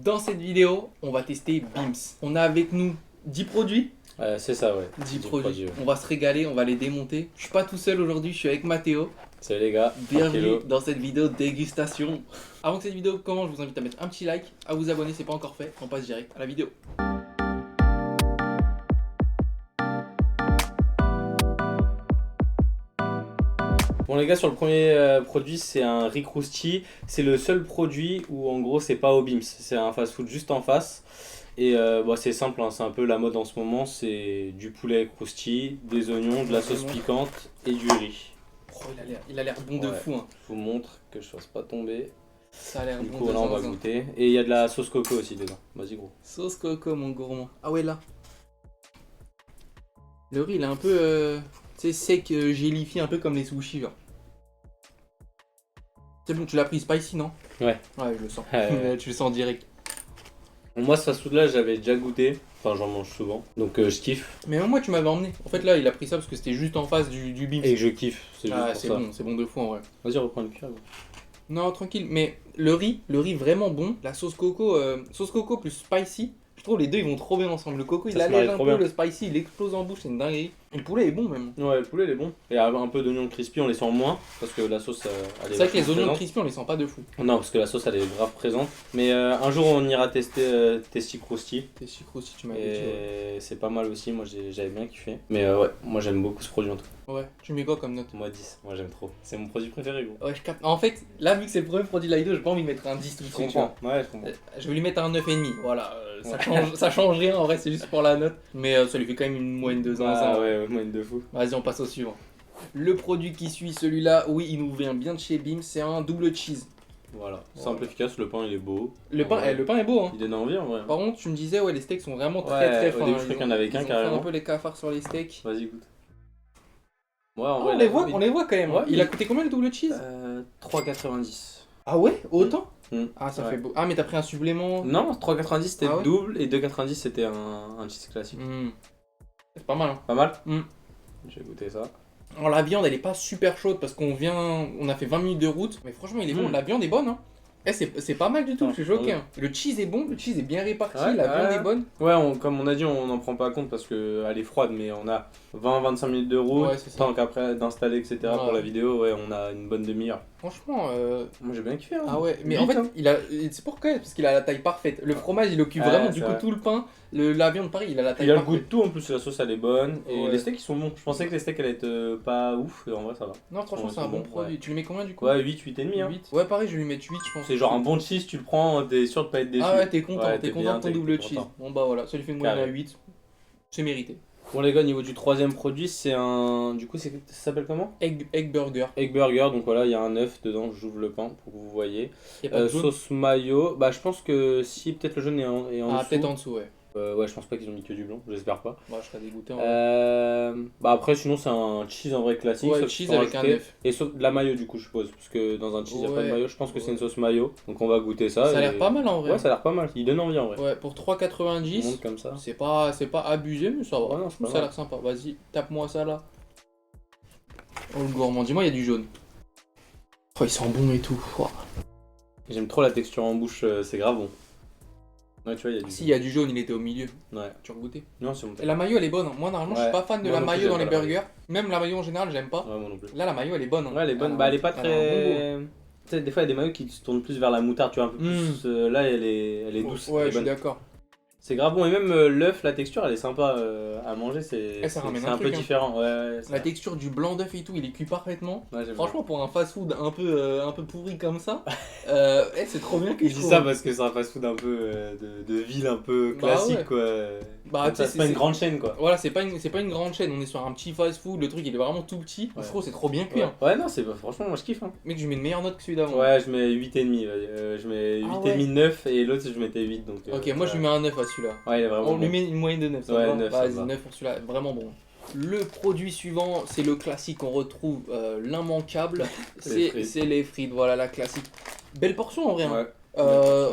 Dans cette vidéo, on va tester Bims. On a avec nous 10 produits. C'est ça, ouais. 10 produits. Ouais. On va se régaler, on va les démonter. Je suis pas tout seul aujourd'hui, je suis avec Mathéo. Salut les gars. Bienvenue dans cette vidéo dégustation. Avant que cette vidéo commence, je vous invite à mettre un petit like, à vous abonner, c'est pas encore fait. On passe direct à la vidéo. Bon les gars, sur le premier produit, c'est un Rick Rousty. C'est le seul produit où en gros c'est pas au Bims. C'est un fast food juste en face. Et c'est simple, hein, c'est un peu la mode en ce moment. C'est du poulet crousty, des oignons, de la sauce piquante et du riz. Oh, il a l'air bon de fou. Hein. Je vous montre que je fasse pas tomber. Ça a l'air Du bon coup, de là on va zinzin. goûter. Et il y a de la sauce coco aussi dedans. Vas-y gros. Sauce coco, mon gourmand. Ah ouais, là. Le riz, il est un peu sec, gélifié, un peu comme les sushis, genre. C'est bon, tu l'as pris spicy, non? Ouais. Ouais, je le sens. Ouais. Tu le sens direct. Bon, moi ce fast food là j'avais déjà goûté. Enfin j'en mange souvent. Donc je kiffe. Mais même moi, tu m'avais emmené. En fait, là, il a pris ça parce que c'était juste en face du Bims. Et que je kiffe. C'est juste Ah, pour c'est ça. bon, c'est bon de fou en vrai. Vas-y, reprends le cuir. Gros. Non, tranquille. Mais le riz vraiment bon. La sauce coco plus spicy. Je trouve les deux ils vont trop bien ensemble. Le coco Ça il se allège marie un trop peu, bien. le spicy il explose en bouche, c'est une dinguerie. Et le poulet est bon même. Ouais, le poulet il est bon. Et un peu d'oignon crispy, on les sent moins parce que la sauce elle est C'est vrai que les vachement oignons présente. crispy on les sent pas de fou. Non, parce que la sauce elle est grave présente. Mais un jour on ira tester Testy Crousty. T'es sucre si tu m'avais dit. Ouais. Et c'est pas mal aussi, moi j'avais bien kiffé. Mais ouais, moi j'aime beaucoup ce produit en tout cas. Ouais, tu mets quoi comme note? Moi 10, moi j'aime trop. C'est mon produit préféré gros. Ouais, je capte. En fait, là vu que c'est le premier produit de la vidéo, j'ai pas envie de mettre un 10 tout de Je suite. tu vois. comprends, ouais je comprends. Je vais lui mettre un 9,5. Voilà, Ouais. ça change rien en vrai, c'est juste pour la note. Mais ça lui fait quand même une moyenne de zinzin. Ah ouais, moyenne de fou. Vas-y, on passe au suivant. Le produit qui suit celui-là, oui, il nous vient bien de chez Bim, c'est un double cheese. Voilà, simple efficace, le pain il est beau. Le pain, Ouais. le pain est beau, hein. Il donne envie en vrai. Par contre, tu me disais, ouais, les steaks sont vraiment très Ouais, très au fins. début, je crois qu'il y en avait qu'un, ils ont fait carrément. un peu les cafards sur les steaks. Vas-y, goûte. Ouais, en Ah, vrai, on la les voit, viande, on les voit quand même. Ouais, il il- a coûté combien le double cheese? 3,90. Ah ouais, autant? Mm. Ah, ça Ouais. fait beau. Ah, mais t'as pris un supplément? Non, 3,90 c'était Ah ouais le double et 2,90 c'était un cheese classique. Hmm. C'est pas mal, hein. Pas mal. Mm. Je vais goûter ça. Alors, la viande, elle est pas super chaude parce on a fait 20 minutes de route. Mais franchement, il est bon. Mm. La viande est bonne, hein. Eh, c'est pas mal du tout, Ah, je suis choqué. ouais. Hein. Le cheese est bon, le cheese est bien réparti, Ouais, la viande ouais. est bonne. Ouais, comme on a dit, on n'en prend pas compte parce qu'elle est froide, mais on a 20-25 minutes de route. Ouais, c'est ça. Tant qu'après d'installer, etc. Ouais. pour la vidéo, ouais, on a une bonne demi-heure. Franchement, Moi j'ai bien kiffé. Hein. ah ouais, mais Vite, en fait, hein. c'est pourquoi? Parce qu'il a la taille parfaite. Le fromage, il occupe Ouais, vraiment c'est du coup vrai. tout le pain. La viande, pareil, il a la taille Il a le parfaite. goût de tout en plus, la sauce elle est bonne. Et Ouais. les steaks ils sont bons. Je pensais que les steaks allaient être pas ouf, et en vrai ça va. Non, franchement, Ouais, c'est un bon ouais. produit. Tu lui mets combien du coup? Ouais, 8 et demi. Hein. 8. Ouais, pareil, je vais lui mettre 8, je pense. C'est genre un bon cheese, tu le prends, t'es sûr de pas être déçu. Ah ouais, t'es content, Ouais, t'es content bien, de ton t'es double content. cheese. Bon bah voilà, ça lui fait une moyenne à Carré. 8. C'est mérité. Bon les gars, au niveau du troisième produit, c'est un... Du coup, ça s'appelle comment? Egg burger. Egg burger, donc voilà, il y a un œuf dedans, j'ouvre le pain pour que vous voyez. Y a pas de jaune? Sauce mayo, bah je pense que si, peut-être le jaune est en Ah, dessous. peut-être en dessous, ouais. Ouais, je pense pas qu'ils ont mis que du blanc, j'espère pas. Moi, je serais dégoûté en vrai. Bah après, sinon c'est un cheese en vrai classique. Ouais, sauf cheese qu'ils ont avec un rajouté- œuf. Et de la mayo du coup, je suppose, parce que dans un cheese il n'y a pas de Ouais. mayo, je pense que c'est une Ouais. sauce mayo. Donc on va goûter ça. Ça a et- l'air pas mal en vrai. Ouais, ça a l'air pas mal, il donne envie en vrai. Ouais, pour On 3,90. monte comme ça. C'est pas abusé, mais ça va. Ouais, non, c'est pas Ça a mal. l'air sympa. Vas-y, tape-moi ça là. Oh le gourmand, dis-moi, il y a du jaune. Oh, il sent bon et tout. Ouah. J'aime trop la texture en bouche, c'est grave bon. Ouais, tu vois, il y a du. Si, il y a du jaune, il était au milieu. Ouais. Tu as goûté? Non, c'est bon. Et la mayo, elle est bonne. Hein. Moi, normalement, je suis Ouais. pas fan de Moi la non plus, mayo dans j'aime les pas la burgers. Même la mayo en général, j'aime pas. Ouais, moi non plus. Là, la mayo, elle est bonne. Hein. Ouais, elle est bonne. a Bah, elle est pas elle a un bon goût. très. Tu sais, des fois, il y a des maillots qui se tournent plus vers la moutarde, tu vois, un peu plus. Là, elle est douce. elle Ouais, est je suis bonne. d'accord. C'est grave bon. Et même l'œuf, la texture, elle est sympa à manger. C'est Ça ramène c'est un un truc, peu hein. différent. Ouais, La texture du blanc d'œuf et tout, il est cuit parfaitement. Ouais, j'aime Franchement, pour un fast-food un peu pourri comme ça, c'est trop bien que bien. je Je dis trouve. ça parce que c'est un fast-food un peu de ville, un peu Bah classique, ouais. quoi. Bah, Comme tu ça, sais, c'est pas une grande chaîne, quoi. Voilà, c'est pas une grande chaîne, on est sur un petit fast-food, le truc il est vraiment tout petit. Ouais. Je trouve que c'est trop bien cuit. Ouais, Hein. ouais non, franchement, moi je kiffe. Hein. Mec, je mets une meilleure note que celui d'avant. Ouais, je mets 8,5. Je mets 8,5, Ah ouais. 9 et l'autre je mettais 8. Donc, Ok, moi je lui mets un 9 à celui-là. Ouais, il est vraiment On lui bon. met une moyenne de 9, ça Ouais, va 9, ça Vas-y, va. 9 pour celui-là, vraiment bon. Le produit suivant, c'est le classique, on retrouve l'immanquable, Les frites. c'est les frites, voilà la classique. Belle portion en vrai. Hein. Ouais.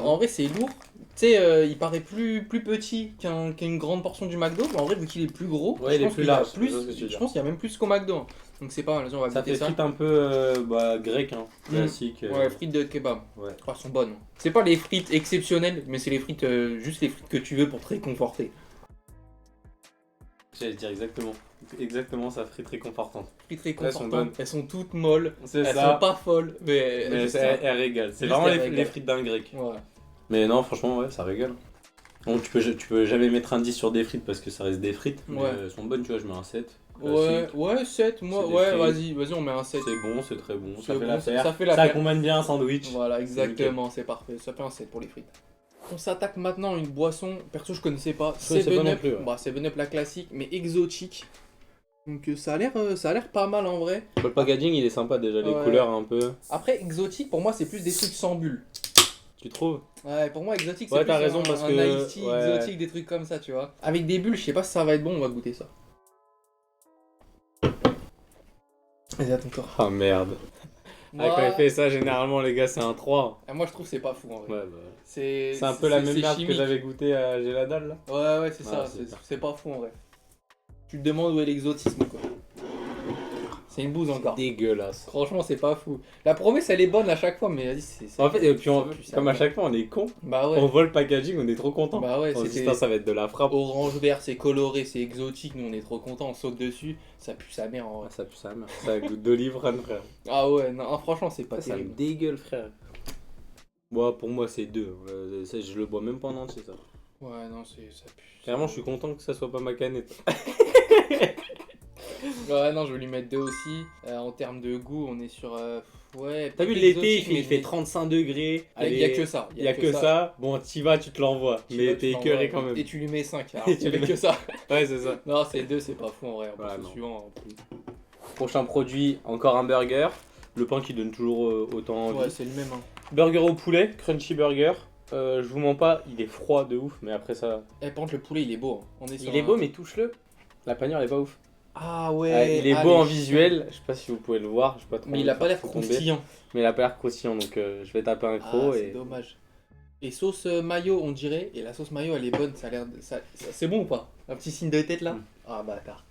En vrai, c'est lourd. Tu sais, il paraît plus petit qu'une grande portion du McDo. Mais en vrai, vu qu'il est plus gros, Ouais, il est plus large, je vois ce que tu veux je dire. pense qu'il y a même plus qu'au McDo. Hein. Donc c'est pas mal, vas-y, on va Ça goûter fait ça. frites un peu grec, hein, classique. Ouais, frites de kebab. Ouais. Oh, elles sont bonnes. C'est pas les frites exceptionnelles, mais c'est les frites, juste les frites que tu veux pour te réconforter. J'allais dire exactement ça, frites réconfortantes. Frites Elles sont réconfortantes, bonnes. elles sont toutes molles, C'est elles ça. sont pas folles, mais Mais juste elles régalent. C'est Juste vraiment elles les régalent. frites d'un grec. Ouais. Mais non, franchement, ouais, ça régale. Bon, tu peux jamais mettre un 10 sur des frites parce que ça reste des frites. Mais Ouais. elles sont bonnes, tu vois, je mets un 7. Ouais, Classique. ouais, 7, moi, C'est des ouais, frites. vas-y, on met un 7. C'est bon, c'est très bon, C'est ça fait bon, l'affaire. ça fait Ça l'affaire. accompagne bien un sandwich. Voilà, exactement, c'est parfait. Ça fait un 7 pour les frites. On s'attaque maintenant à une boisson, perso je connaissais pas, Je connaissais pas 7 non Up. plus, ouais. Bah 7 Up la classique, mais exotique. Donc ça a l'air pas mal en vrai. Le packaging, il est sympa déjà, les Ouais. couleurs un peu. Après exotique pour moi c'est plus des trucs sans bulles. Tu trouves? Ouais, pour moi exotique c'est Ouais, plus t'as raison, un, parce un que- iced tea ouais. exotique, des trucs comme ça, tu vois. Avec des bulles, je sais pas si ça va être bon, on va goûter ça. Vas-y, à ton tour. Ah merde. Moi, Quand il fait ça, généralement, les gars, c'est un 3. moi je trouve que c'est pas fou en vrai. Ouais, bah. C'est C'est un peu la même c'est merde que chimique. j'avais goûté à Géladal là. Ouais, c'est ça, Ah, c'est ça. c'est pas fou en vrai. Tu te demandes où est l'exotisme quoi. C'est une bouse encore. Dégueulasse. Franchement, c'est pas fou. La promesse, elle est bonne à chaque fois, mais vas-y, c'est. En fait, et puis ça pue, ça comme à pue. chaque fois, on est con. Bah ouais. On voit le packaging, on est trop content. Bah ouais, On se dit, c'était putain, ça va être de la frappe. orange vert, c'est coloré, c'est exotique. Nous, on est trop contents, on saute dessus. Ça pue sa mère en vrai. Ah, ça pue sa mère. Ça goûte d'Olive-Run, frère. Ah ouais, non, franchement, c'est pas Ça me terrible. dégueule, frère. Moi, pour moi, c'est 2. Je le bois même pas en entier, ça. Ouais, non, ça pue. Clairement, je suis content que ça soit pas ma canette. Ouais, non, je vais lui mettre 2 aussi. En termes de goût, on est sur. Ouais. T'as vu, peut-être l'été, exotique, mais il fait 35 degrés. Il y a que ça. Il y a que ça. Bon, t'y vas, tu te l'envoies. Tu Mais vois, t'es tu écœuré l'envoies, quand même. Et tu lui mets 5. Alors, Et il y avait lui que ça. Ouais, c'est ça. Non, c'est 2, c'est pas fou en vrai. Ouais, C'est non. suivant. Prochain produit, encore un burger. Le pain qui donne toujours autant envie. Ouais, c'est le même. Hein. Burger au poulet, crunchy burger. Je vous mens pas, il est froid de ouf, mais après ça. Eh, par contre, le poulet, il est beau. Hein. On est sur Il est un- beau, mais touche-le. La panière, elle est pas ouf. Ah ouais. Il est ah, beau les en chiens. visuel, je sais pas si vous pouvez le voir, je sais pas trop. Mais il a pas l'air faut tomber. croustillant. Mais il a pas l'air croustillant, donc je vais taper un Ah, croc c'est et. dommage. Et sauce mayo, on dirait. Et la sauce mayo, elle est bonne. Ça a l'air. C'est bon ou pas? Un petit signe de tête là. Mm. Ah bâtard.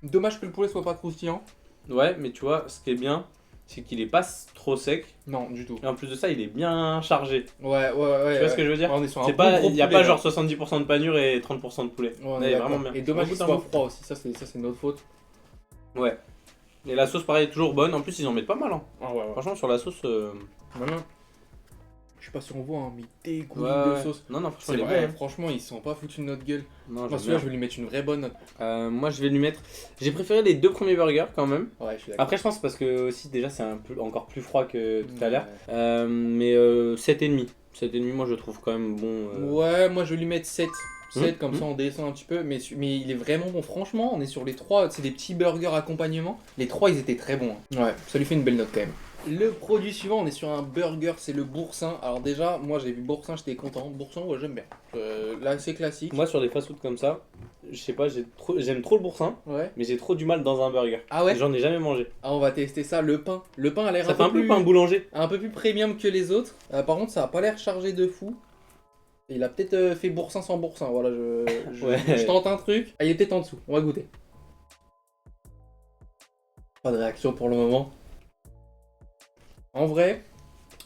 Dommage que le poulet soit pas croustillant. Ouais, mais tu vois, ce qui est bien, c'est qu'il est pas trop sec. Non, du tout. Et en plus de ça, il est bien chargé. Ouais. Tu vois ce que je veux dire? On est sur un C'est bon pas, gros il y a poulet, pas là. genre 70% de panure et 30% de poulet. Ouais, on Là, est il est d'accord. vraiment bien. Et dommage On qu'il goûte soit un peu. froid aussi. Ça, c'est notre faute. Ouais. Et la sauce, pareil, est toujours bonne. En plus, ils en mettent pas mal. Hein. Ah ouais. Franchement, sur la sauce. Maintenant, je sais pas si on voit, hein, mais dégoût Ouais, de ouais. sauce. Non, non, franchement, C'est il est vrai, bon, hein. franchement, ils sont pas foutus de notre gueule. Non, Moi, j'aime celui-là, bien. je vais lui mettre une vraie bonne note. Moi, je vais lui mettre. J'ai préféré les 2 premiers burgers quand même. Ouais, je suis d'accord. Après, je pense parce que aussi déjà c'est encore plus froid que tout à l'heure. Ouais. Mais 7,5. 7,5, moi je trouve quand même bon. Ouais, moi je vais lui mettre 7. 7 comme Mmh. ça on descend un petit peu, mais il est vraiment bon. Franchement, on est sur les 3, c'est des petits burgers accompagnement. Les 3 ils étaient très bons. Hein. Ouais, ça lui fait une belle note quand même. Le produit suivant, on est sur un burger, c'est le boursin. Alors déjà, moi j'ai vu boursin, j'étais content. Boursin, ouais, j'aime bien. Là c'est classique. Moi sur des fast-food comme ça, je sais pas, j'aime trop le boursin, Ouais. mais j'ai trop du mal dans un burger. Ah ouais. J'en ai jamais mangé. Ah, on va tester ça. Le pain. Le pain a l'air Ça fait un peu plus... pain boulanger. un peu plus premium que les autres. Par contre, ça a pas l'air chargé de fou. Il a peut-être fait boursin sans boursin. Voilà, Ouais. je tente un truc. Ah, il est peut-être en dessous. On va goûter. Pas de réaction pour le moment. En vrai,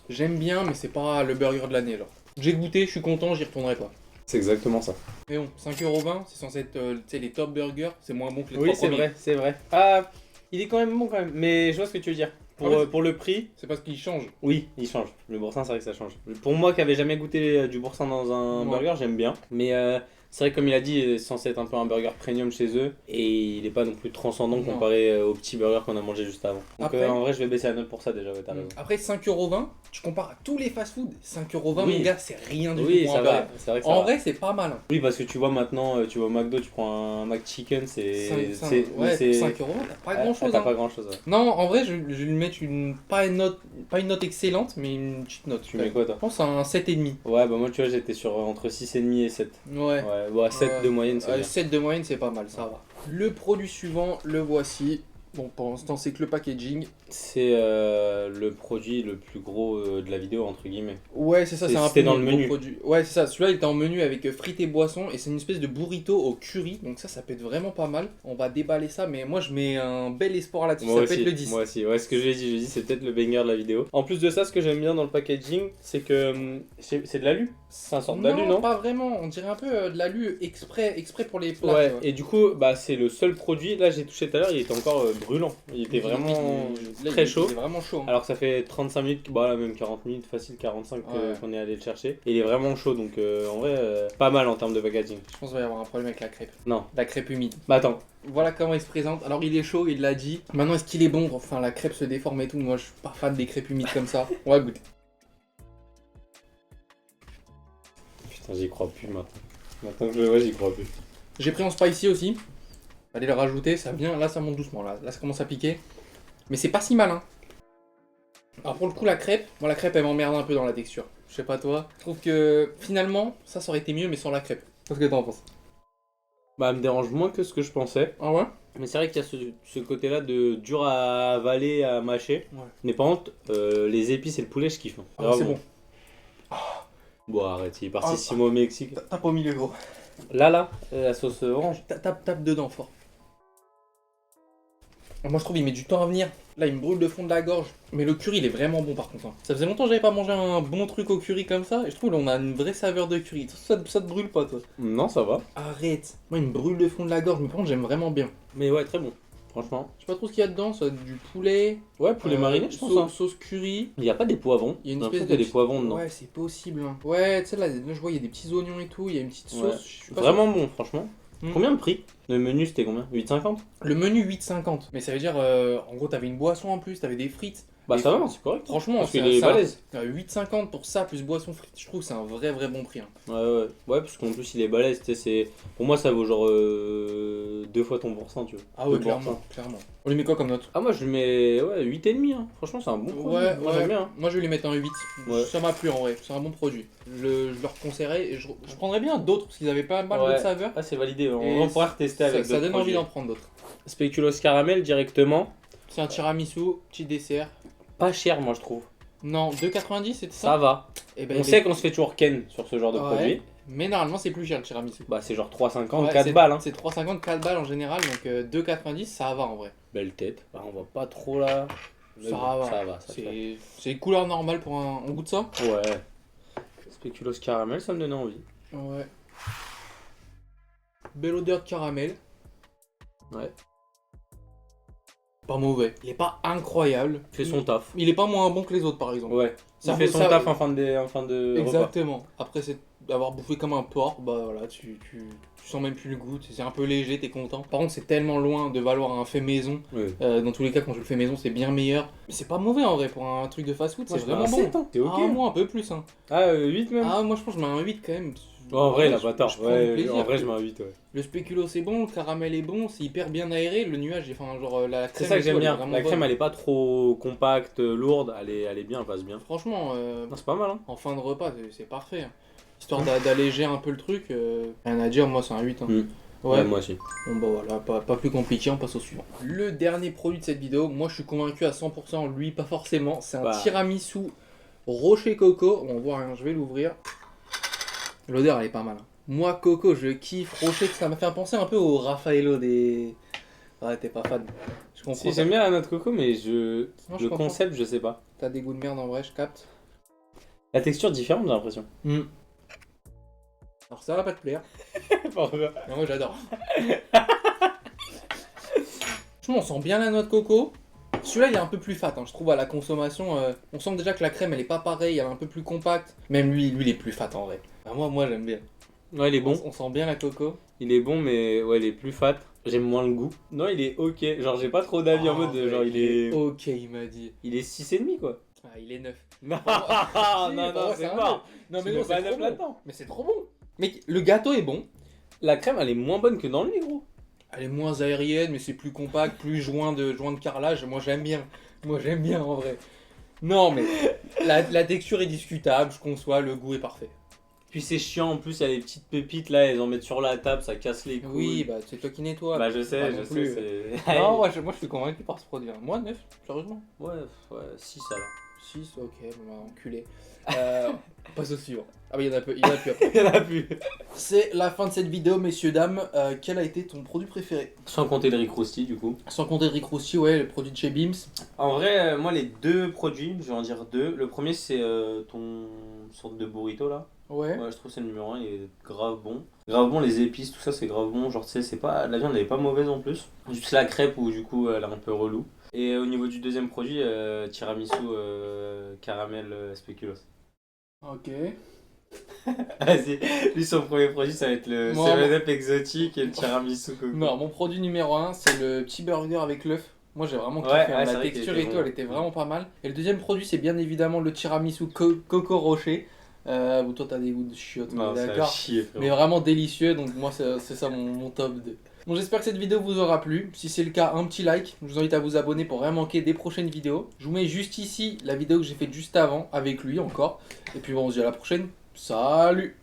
j'aime bien, mais c'est pas le burger de l'année. Genre, j'ai goûté, je suis content, j'y retournerai pas. C'est exactement ça. Mais bon, 5,20€, c'est censé être tu sais, les top burgers. C'est moins bon que les Oui, 3 c'est premiers. vrai, c'est vrai. Ah, il est quand même bon quand même, mais je vois ce que tu veux dire. Ah ouais, Pour le prix, C'est parce qu'ils changent. oui, il change. Le boursin, c'est vrai que ça change. Pour moi qui avait jamais goûté du boursin dans un Ouais. burger, j'aime bien. Mais c'est vrai que comme il a dit, c'est censé être un peu un burger premium chez eux. Et il est pas non plus transcendant Non. comparé au petit burger qu'on a mangé juste avant. Donc Après- en vrai, je vais baisser la note pour ça déjà, ouais, t'as raison. Après 5,20€, tu compares à tous les fast-food. 5,20€, Oui. mon gars, c'est rien du Oui, tout pour ça un va. burger. C'est vrai que ça En va. vrai, c'est pas mal. Hein. Oui, parce que tu vois maintenant, tu vas au McDo, tu prends un McChicken, c'est. Ouais, c'est- 5€, t'as pas grand chose. T'as pas grand chose. Non, en vrai, je vais lui mettre pas une note excellente, mais une petite note. Tu mets quoi toi? Je pense à un 7,5. Ouais, bah moi tu vois, j'étais sur entre 6,5 et 7. Ouais. Ouais, bah 7 de moyenne, c'est bien. 7 de moyenne, c'est pas mal, ça va. Le produit suivant, le voici. Bon, pour l'instant, c'est que le packaging. C'est le produit le plus gros de la vidéo, entre guillemets. Ouais, c'est ça, c'est un C'était peu dans le le gros menu. produit. Ouais, c'est ça. Celui-là, il était en menu avec frites et boissons et c'est une espèce de burrito au curry. Donc ça peut être vraiment pas mal. On va déballer ça, mais moi, je mets un bel espoir là-dessus. Ça peut être le 10. Moi aussi, ouais, ce que j'ai dit, c'est peut-être le banger de la vidéo. En plus de ça, ce que j'aime bien dans le packaging, c'est que c'est de l'alu. C'est un sort d'alu, non? Pas vraiment. On dirait un peu de l'alu exprès pour les plats. Ouais, tu vois. et du coup, bah, c'est le seul produit. Là, j'ai touché tout à l'heure, il était encore brûlant. Il était vraiment Là, très chaud. Il est vraiment chaud. Hein. Alors que ça fait 35 minutes, bah là, même 40 minutes, facile 45 qu'on est allé le chercher. Et il est vraiment chaud, donc en vrai, pas mal en termes de packaging. Je pense qu'il va y avoir un problème avec la crêpe. Non. La crêpe humide. Bah attends. Voilà comment il se présente. Alors il est chaud, il l'a dit. Maintenant est-ce qu'il est bon? Enfin la crêpe se déforme et tout. Moi je suis pas fan des crêpes humides comme ça. On va goûter. Putain, j'y crois plus maintenant. Maintenant que je le vois, j'y crois plus. J'ai pris en spicy aussi. Allez le rajouter, ça vient. Là ça monte doucement. Là ça commence à piquer. Mais c'est pas si mal hein. Alors pour le coup la crêpe, moi la crêpe elle m'emmerde un peu dans la texture. Je sais pas toi. Je trouve que finalement ça aurait été mieux mais sans la crêpe. Qu'est-ce que t'en penses? Bah, elle me dérange moins que ce que je pensais. Ah ouais? Mais c'est vrai qu'il y a ce côté-là de dur à avaler, à mâcher. Ouais. Mais par contre, les épices et le poulet, je kiffe. Hein. Ah, c'est bon. Bon, arrête, il est parti 6 mois au Mexique. Tape au milieu gros. Là, la sauce orange. Tape dedans fort. Moi je trouve il met du temps à venir. Là il me brûle le fond de la gorge. Mais le curry il est vraiment bon par contre. Hein. Ça faisait longtemps que j'avais pas mangé un bon truc au curry comme ça. Et je trouve là on a une vraie saveur de curry. Ça te brûle pas toi? Non, ça va. Arrête. Moi il me brûle le fond de la gorge. Mais par contre j'aime vraiment bien. Mais ouais, très bon. Franchement. Je sais pas trop ce qu'il y a dedans. Ça doit être du poulet. Ouais, poulet mariné, je pense. Hein. Sauce curry. Il n'y a pas des poivrons. Il y a une J'ai espèce l'impression qu'il y a des poivrons dedans. Ouais c'est possible. Hein. Ouais tu sais là je vois il y a des petits oignons et tout. Il y a une petite sauce. Ouais. Je suis pas Vraiment bon, franchement. Mm. Combien de prix? Le menu, c'était combien? 8,50? Le menu 8,50. Mais ça veut dire en gros t'avais une boisson en plus. T'avais des frites. Bah, Et ça va, c'est correct. Franchement, Parce qu'il est balèze. 8,50 pour ça plus boisson frite, je trouve que c'est un vrai bon prix. Hein. Ouais, parce qu'en plus, il est balèze. Tu sais, pour moi, ça vaut genre 2 fois ton pourcent, tu vois. Ah ouais, 2%. clairement. On lui met quoi comme note? Ah, moi, je lui mets 8,5. Hein. Franchement, c'est un bon produit. Ouais, moi, j'aime bien. Hein. Moi je vais lui mettre un 8. Ouais. Ça m'a plu en vrai, c'est un bon produit. Je leur conseillerais et je prendrais bien d'autres parce qu'ils avaient pas mal Ouais. de saveurs. Ah, c'est validé. Et On va pouvoir tester avec Ça d'autres donne envie produits. d'en prendre d'autres. Spéculoos caramel directement. C'est un tiramisu, petit dessert. Pas cher, moi, je trouve. Non, 2,90 c'était Ça ça? va. Et ben, On sait qu'on se fait toujours ken sur ce genre de Ouais. produit. Mais normalement c'est plus cher le tiramisu. Bah, c'est genre 3,50, Ouais, 4 balles. Hein. C'est 3,50, 4 balles en général, donc 2,90 ça va en vrai. Belle tête. Bah, on va pas trop là. Mais Ça bon, va. Ça va. Ça fait. C'est couleur normale pour un. On goûte ça? Ouais. Spéculoos caramel, ça me donnait envie. Ouais. Belle odeur de caramel. Ouais. Pas mauvais. Il est pas incroyable. Il fait son taf. Il est pas moins bon que les autres par exemple. Ouais. Ça Il fait son ça- taf en fin de repas. Exactement. Après c'est d'avoir bouffé comme un porc, bah voilà, tu sens même plus le goût, c'est un peu léger, t'es content. Par contre c'est tellement loin de valoir un fait maison. Ouais. Dans tous les cas quand je le fais maison c'est bien meilleur. Mais c'est pas mauvais en vrai pour un truc de fast food, c'est vraiment bon. C'est ok. Ah moi un peu plus hein. Ah, 8 même. Ah moi je pense que je mets un 8 quand même. Ouais, en vrai, il a je- pas tort. je prends du plaisir. En vrai, je mets un 8. Ouais. Le spéculoos c'est bon, le caramel est bon, c'est hyper bien aéré, le nuage, enfin genre la crème. C'est ça et que tout, j'aime elle est bien. vraiment La crème, bonne. elle est pas trop compacte, lourde. Elle est bien, elle passe bien. Franchement, Non, c'est pas mal. Hein. en fin de repas, c'est parfait. Hein. Histoire d'alléger un peu le truc, rien à dire, moi c'est un 8. Hein. Ouais, moi aussi. bon bah voilà, pas plus compliqué, on passe au suivant. Le dernier produit de cette vidéo, moi je suis convaincu à 100%, lui pas forcément, c'est un Bah. tiramisu rocher coco. On voit rien, je vais l'ouvrir. L'odeur elle est pas mal. Hein. Moi coco, je kiffe. Rocher, ça m'a fait penser un peu au Raffaello des... Ouais, t'es pas fan. Je comprends. Si, j'aime bien la noix de coco, mais Non, je le comprends. concept, je sais pas. T'as des goûts de merde en vrai, je capte. La texture différente, j'ai l'impression. Alors ça va pas te plaire. Mais moi j'adore. Franchement, on sent bien la noix de coco. Celui-là, il est un peu plus fat, hein, je trouve, à la consommation. On sent déjà que la crème, elle est pas pareille, elle est un peu plus compacte. Même lui, il est plus fat en vrai. Enfin, moi j'aime bien. Ouais, il est bon. On sent bien la coco. Il est bon, mais ouais, il est plus fat. J'aime moins le goût. Non, il est ok. Genre, j'ai pas trop d'avis en mode. ouais, Genre, il est. Ok, il m'a dit. Il est 6,5 quoi. Ah, il est 9. Non, Si, non, bah ouais, c'est un mort. neuf. Non, mais Tu non, mets pas c'est neuf trop bon. là-dedans. Mais c'est trop bon. Mec, le gâteau est bon. La crème, elle est moins bonne que dans lui, gros. Elle est moins aérienne, mais c'est plus compact, plus joint de carrelage. Moi, j'aime bien. Moi, j'aime bien en vrai. Non, mais la texture est discutable, je conçois, le goût est parfait. Puis c'est chiant, en plus, il y a des petites pépites là, elles en mettent sur la table, ça casse les couilles. Oui, bah c'est toi qui nettoie. Bah, je sais, Pas non plus. c'est. Non, moi je suis convaincu par ce produit. Moi, 9, sérieusement. Ouais, 6 alors. 6, ok, bon, bah, enculé. On passe au suivant. Ah bah il y en a plus après. Il y en a plus. C'est la fin de cette vidéo, messieurs, dames. Quel a été ton produit préféré? Sans compter le Rick Rosti, du coup. Sans compter le Rick Rosti, ouais, le produit de chez Beams. En vrai, moi, les deux produits, je vais en dire deux. Le premier, c'est ton sorte de burrito là. Ouais. Ouais, je trouve que c'est le numéro 1, il est grave bon. Grave bon, les épices, tout ça, c'est grave bon. Genre, tu sais, c'est pas... la viande, elle est pas mauvaise en plus. Juste la crêpe où, du coup, elle est un peu relou. Et au niveau du deuxième produit, tiramisu caramel spéculoos. Ok. Vas-y, lui, son premier produit, ça va être le Moi, 7-Up exotique et le tiramisu coco. Non, mon produit numéro 1, c'est le petit burger avec l'œuf. Moi j'ai vraiment kiffé, Ouais, hein. ouais, c'est La vrai texture qu'il et était tout, bon. elle était vraiment pas mal. Et le deuxième produit, c'est bien évidemment le tiramisu coco rocher. Où toi t'as des goûts de chiottes, on Non, est ça a d'accord. chier, frérot. Mais vraiment délicieux, donc moi c'est ça mon top 2. Bon, j'espère que cette vidéo vous aura plu. Si c'est le cas, un petit like. Je vous invite à vous abonner pour rien manquer des prochaines vidéos. Je vous mets juste ici la vidéo que j'ai faite juste avant avec lui encore. Et puis bon, on se dit à la prochaine. Salut!